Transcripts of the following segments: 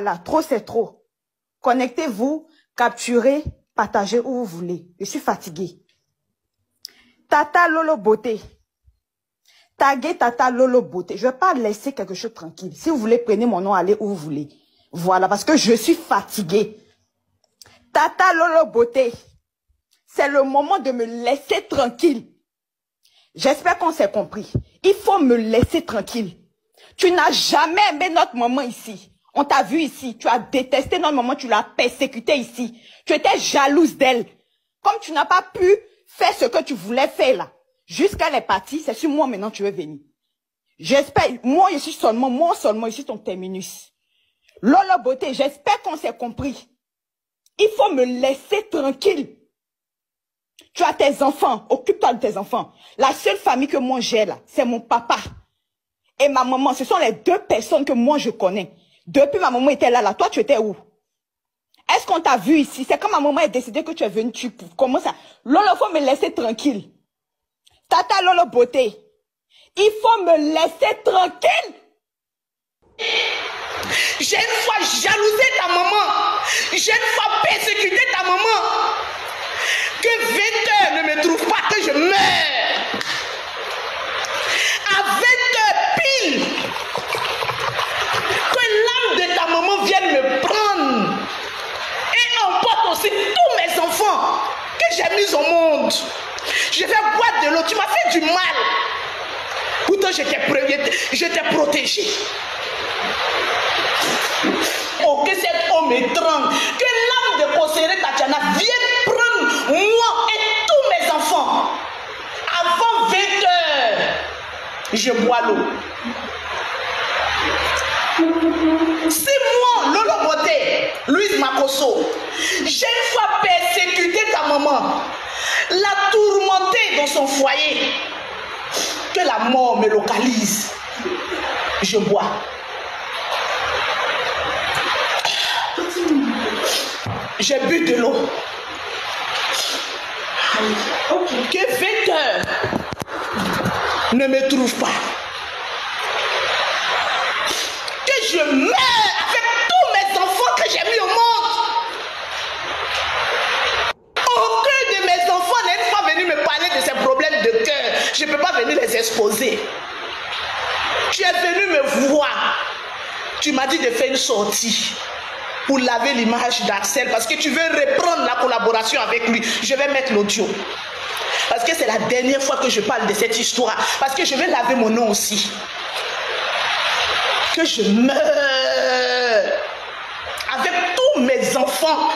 Voilà, trop c'est trop. Connectez-vous, capturez, partagez où vous voulez. Je suis fatiguée. Tata Lolo Beauté. Taguez Tata Lolo Beauté. Je ne vais pas laisser quelque chose tranquille. Si vous voulez, prenez mon nom, allez où vous voulez. Voilà, parce que je suis fatiguée. Tata Lolo Beauté. C'est le moment de me laisser tranquille. J'espère qu'on s'est compris. Il faut me laisser tranquille. Tu n'as jamais aimé notre maman ici. On t'a vu ici. Tu as détesté notre maman. Tu l'as persécutée ici. Tu étais jalouse d'elle. Comme tu n'as pas pu faire ce que tu voulais faire là. Jusqu'à elle est partie. C'est sur moi maintenant tu veux venir. J'espère. Moi ici seulement ici ton terminus. Lolo Beauté, j'espère qu'on s'est compris. Il faut me laisser tranquille. Tu as tes enfants. Occupe-toi de tes enfants. La seule famille que moi j'ai là, c'est mon papa. Et ma maman, ce sont les deux personnes que moi je connais. Depuis ma maman était là, toi tu étais où? Est-ce qu'on t'a vu ici? C'est quand ma maman est décidée que tu es venu, tu commences à... Lolo, faut me laisser tranquille. Tata Lolo Beauté, il faut me laisser tranquille. J'ai une fois jalousé ta maman. J'ai une fois persécuté ta maman. Que 20 heures ne me trouve pas, que je meurs. À 20 heures pile, que l'âme de ta maman vienne me prendre et emporte aussi tous mes enfants que j'ai mis au monde. Je vais boire de l'eau, tu m'as fait du mal. Pourtant je t'ai protégé. Oh, que cet homme étrange, que l'âme de Kosere Tatiana vienne prendre moi et tous mes enfants. Avant 20 heures, je bois l'eau. C'est moi, Lolo Beauté, Louise Makosso. J'ai une fois persécuté ta maman, la tourmentée dans son foyer. Que la mort me localise. Je bois. J'ai bu de l'eau. Que 20 heures ne me trouve pas. Que je meurs avec tous mes enfants que j'ai mis au monde. Aucun de mes enfants n'est pas venu me parler de ces problèmes de cœur. Je ne peux pas venir les exposer. Tu es venu me voir. Tu m'as dit de faire une sortie pour laver l'image d'Axel parce que tu veux reprendre la collaboration avec lui. Je vais mettre l'audio. Parce que c'est la dernière fois que je parle de cette histoire. Parce que je vais laver mon nom aussi. Que je meurs avec tous mes enfants.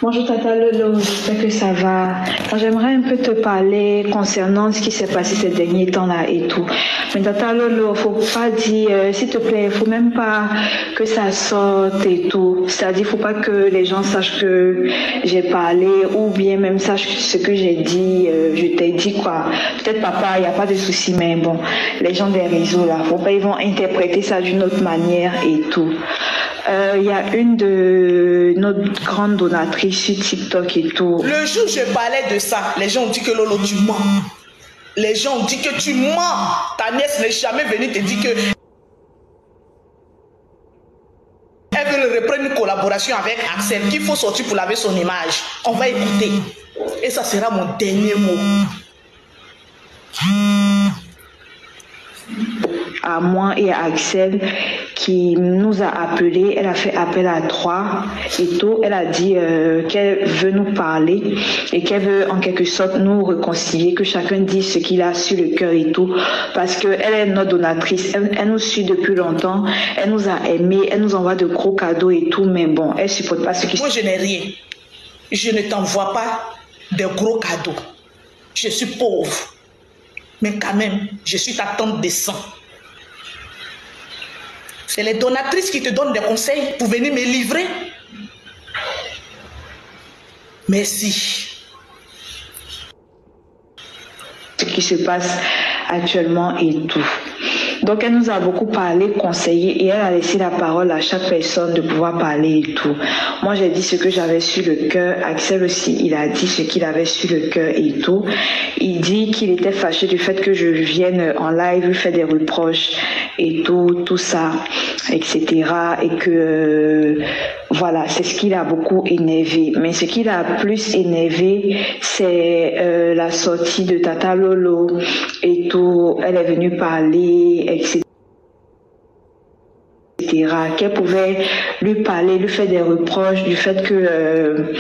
Bonjour Tata Lolo, j'espère que ça va. J'aimerais un peu te parler concernant ce qui s'est passé ces derniers temps-là et tout. Mais Tata Lolo, faut pas dire, s'il te plaît, faut même pas que ça sorte et tout. C'est-à-dire, faut pas que les gens sachent que j'ai parlé ou bien même sachent ce que j'ai dit, je t'ai dit quoi. Peut-être papa, il n'y a pas de souci, mais bon, les gens des réseaux là, faut pas, ils vont interpréter ça d'une autre manière et tout. Il y a une de notre grande donatrice sur TikTok et tout. Le jour où je parlais de ça, les gens ont dit que Lolo, tu mens. Les gens ont dit que tu mens. Ta nièce n'est jamais venue te dire que elle veut reprendre une collaboration avec Axel, qu'il faut sortir pour laver son image. On va écouter. Et ça sera mon dernier mot. À moi et à Axel qui nous a appelés, elle a fait appel à 3 et tout, elle a dit qu'elle veut nous parler et qu'elle veut en quelque sorte nous réconcilier, que chacun dise ce qu'il a sur le cœur et tout, parce qu'elle est notre donatrice, elle nous suit depuis longtemps, elle nous a aimés, elle nous envoie de gros cadeaux et tout, mais bon, elle supporte pas ce qui... Moi je n'ai rien, je ne t'envoie pas de gros cadeaux, je suis pauvre, mais quand même, je suis ta tante de sang. C'est les donatrices qui te donnent des conseils pour venir me livrer. Merci. Ce qui se passe actuellement et tout. Donc elle nous a beaucoup parlé, conseillé, et elle a laissé la parole à chaque personne de pouvoir parler et tout. Moi j'ai dit ce que j'avais sur le cœur, Axel aussi il a dit ce qu'il avait sur le cœur et tout. Il dit qu'il était fâché du fait que je vienne en live, lui faire des reproches et tout ça, etc. Et que voilà, c'est ce qui l'a beaucoup énervé. Mais ce qui l'a plus énervé, c'est la sortie de Tata Lolo et tout. Elle est venue parler, etc. Qu'elle pouvait lui parler, lui faire des reproches du fait que...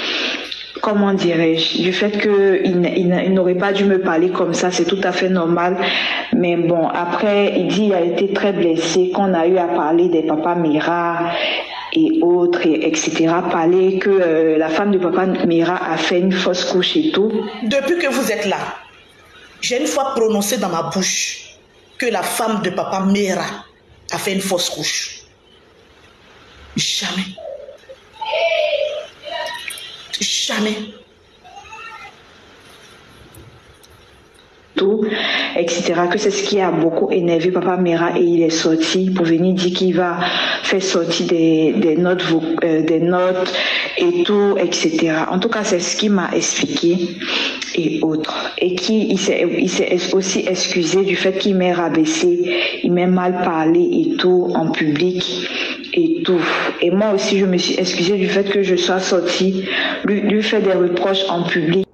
comment dirais-je, du fait qu'il n'aurait pas dû me parler comme ça, c'est tout à fait normal. Mais bon, après, il dit qu'il a été très blessé, qu'on a eu à parler des papas Mira et autres, etc. Parler que la femme de papa Mira a fait une fausse couche et tout. Depuis que vous êtes là, j'ai une fois prononcé dans ma bouche que la femme de papa Mira a fait une fausse couche. Jamais. Jamais. Tout, etc. Que c'est ce qui a beaucoup énervé papa Mira et il est sorti pour venir dire qu'il va faire sortir des notes et tout, etc. En tout cas, c'est ce qu'il m'a expliqué et autres. Et il s'est aussi excusé du fait qu'il m'ait rabaissé, il m'ait mal parlé et tout en public. Et tout. Et moi aussi, je me suis excusée du fait que je sois sortie, lui faire des reproches en public.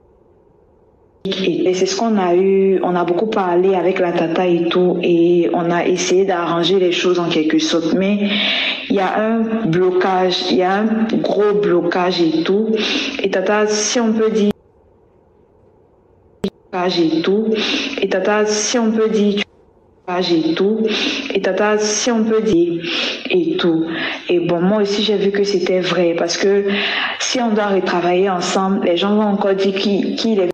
Et c'est ce qu'on a eu, on a beaucoup parlé avec la tata et tout, et on a essayé d'arranger les choses en quelque sorte. Mais il y a un blocage, il y a un gros blocage et tout. Et tata, si on peut dire, et tout. Et tata, si on peut dire, et tout, et tata, si on peut dire, et tout. Et bon, moi aussi j'ai vu que c'était vrai, parce que si on doit retravailler ensemble, les gens vont encore dire qu'il est.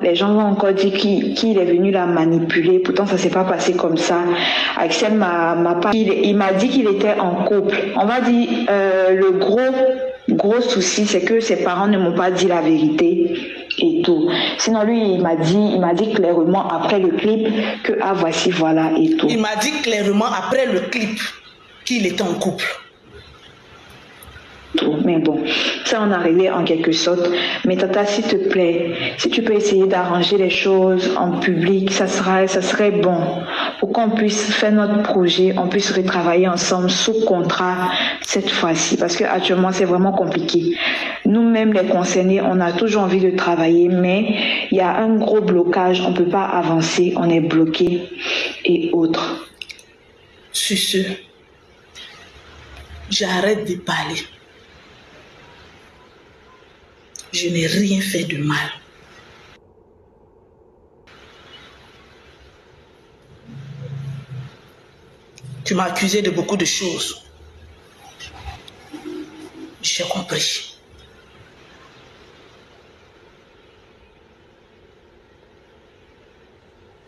Les gens vont encore dire qu'il est venu la manipuler. Pourtant, ça s'est pas passé comme ça. Axel il m'a dit qu'il était en couple. On va dire, le gros souci, c'est que ses parents ne m'ont pas dit la vérité et tout. Sinon, lui, il m'a dit clairement après le clip que, ah, voici, voilà, et tout. Il m'a dit clairement après le clip qu'il était en couple. Mais bon, ça on a réglé en quelque sorte. Mais tata, s'il te plaît, si tu peux essayer d'arranger les choses en public, ça serait bon pour qu'on puisse faire notre projet, on puisse retravailler ensemble sous contrat cette fois-ci, parce que actuellement c'est vraiment compliqué. Nous-mêmes les concernés, on a toujours envie de travailler, mais il y a un gros blocage, on peut pas avancer, on est bloqué et autres. Sur ce, j'arrête de parler. Je n'ai rien fait de mal. Tu m'as accusé de beaucoup de choses. J'ai compris.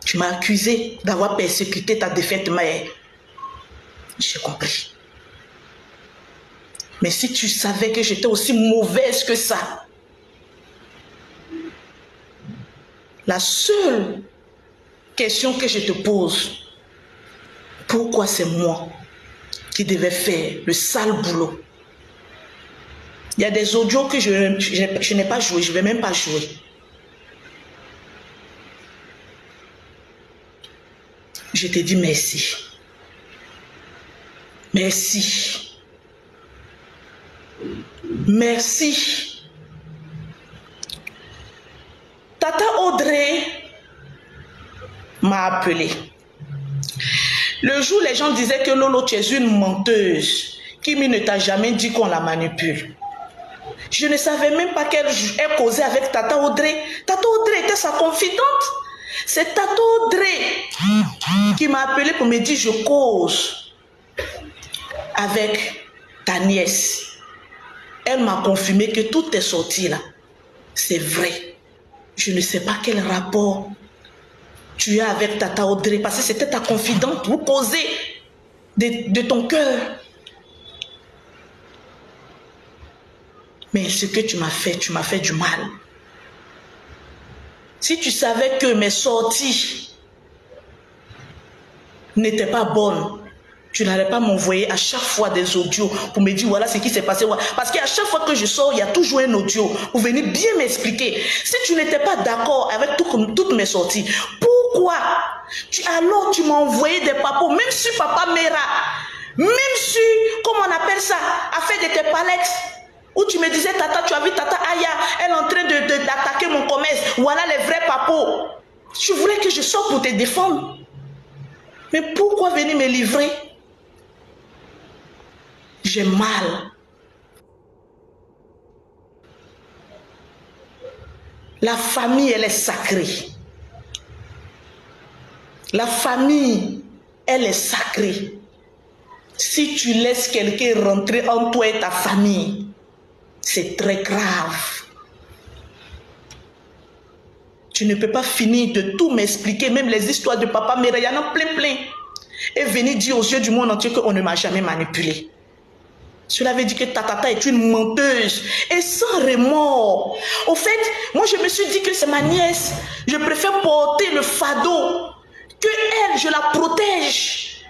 Tu m'as accusé d'avoir persécuté ta défaite mère. J'ai compris. Mais si tu savais que j'étais aussi mauvaise que ça, la seule question que je te pose, pourquoi c'est moi qui devais faire le sale boulot? Il y a des audios que je n'ai pas joué, je ne vais même pas jouer. Je te dis merci. Merci. Merci. Tata Audrey m'a appelé. Le jour, les gens disaient que Lolo, tu es une menteuse. Kimi ne t'a jamais dit qu'on la manipule. Je ne savais même pas qu'elle causait avec Tata Audrey. Tata Audrey était sa confidente. C'est Tata Audrey qui m'a appelé pour me dire je cause avec ta nièce. Elle m'a confirmé que tout est sorti là. C'est vrai. Je ne sais pas quel rapport tu as avec Tata Audrey, parce que c'était ta confidente, vous causez de ton cœur. Mais ce que tu m'as fait du mal. Si tu savais que mes sorties n'était pas bonne, tu n'allais pas m'envoyer à chaque fois des audios pour me dire voilà ce qui s'est passé. Parce qu'à chaque fois que je sors, il y a toujours un audio pour venir bien m'expliquer. Si tu n'étais pas d'accord avec toutes mes sorties, pourquoi alors tu m'as envoyé des papos, même si Papa Mera, même si, comment on appelle ça, a fait de tes palettes, où tu me disais Tata, tu as vu Tata Aya, elle est en train d'attaquer mon commerce, voilà les vrais papos. Tu voulais que je sorte pour te défendre. Mais pourquoi venir me livrer? J'ai mal. La famille, elle est sacrée. La famille, elle est sacrée. Si tu laisses quelqu'un rentrer en toi et ta famille, c'est très grave. Tu ne peux pas finir de tout m'expliquer, même les histoires de Papa Mera, il y en a plein. Et venir dire aux yeux du monde entier qu'on ne m'a jamais manipulé. Cela veut dire que ta tata est une menteuse et sans remords. Au fait, moi je me suis dit que c'est ma nièce. Je préfère porter le fardeau que elle, je la protège.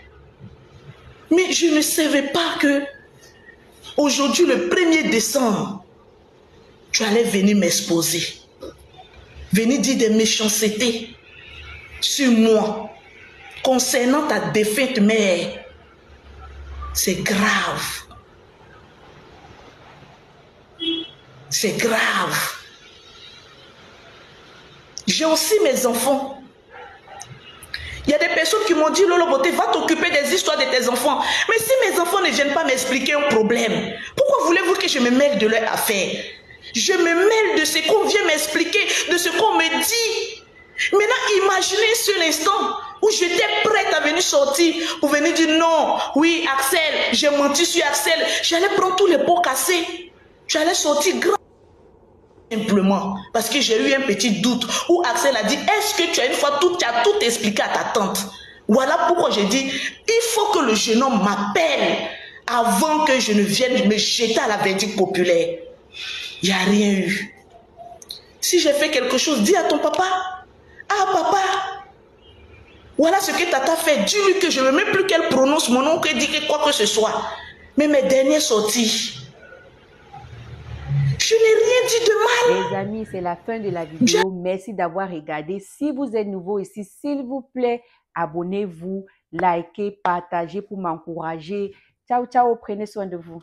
Mais je ne savais pas que aujourd'hui, le 1er décembre, tu allais venir m'exposer. Venir dire des méchancetés sur moi concernant ta défunte mère. C'est grave. C'est grave. J'ai aussi mes enfants. Il y a des personnes qui m'ont dit Lolo Beauté, va t'occuper des histoires de tes enfants. Mais si mes enfants ne viennent pas m'expliquer un problème, pourquoi voulez-vous que je me mêle de leurs affaires? Je me mêle de ce qu'on vient m'expliquer, de ce qu'on me dit. Maintenant, imaginez sur l'instant où j'étais prête à venir sortir pour venir dire non, oui, Axel, j'ai menti sur Axel. J'allais prendre tous les pots cassés. J'allais sortir grand. Simplement, parce que j'ai eu un petit doute où Axel a dit, est-ce que tu as une fois tu as tout expliqué à ta tante? Voilà pourquoi j'ai dit, il faut que le jeune homme m'appelle avant que je ne vienne me jeter à la verdict populaire. Il n'y a rien eu. Si j'ai fait quelque chose, dis à ton papa, ah papa, voilà ce que tata fait, dis-lui que je ne veux même plus qu'elle prononce mon nom, qu'elle dit quoi que ce soit. Mais mes dernières sorties, je n'ai rien dit de mal. Les amis, c'est la fin de la vidéo. Merci d'avoir regardé. Si vous êtes nouveau ici, s'il vous plaît, abonnez-vous, likez, partagez pour m'encourager. Ciao, ciao, prenez soin de vous.